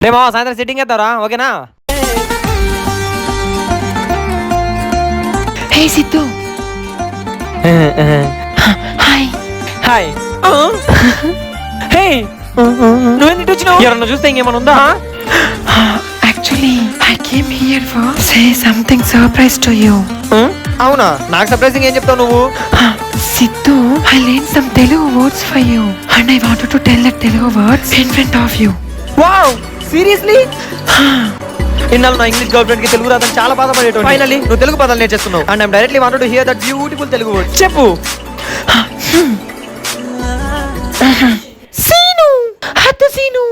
రే మావా సాయంత్రం సిట్టింగ్ వేద్దారా ఓకేనా? హే సిద్ధు, హాయ్. హాయ్. హే నువ్వేంటి ఇటు వచ్చినావు? ఎవరన్నా చూస్తే ఇంకేమైనా ఉందా? Actually, I came here for say something surprise to you. అవునా? నాకు సర్ప్రైజింగ్ ఏం చెప్తావు నువ్వు? Sidhu, I learned some Telugu words for you and I wanted to tell the Telugu words in front of you. Wow seriously? ఇన్నాళ్ళు నా English girl friend కి తెలుగు రాదని చాలా బాధపడేటోని. ఫైనల్లీ నువ్వు తెలుగు పదాలు నేర్చేస్తున్నావు and I'm directly wanted to hear that beautiful Telugu word. చెప్పు. Sinu, hatu Sinu.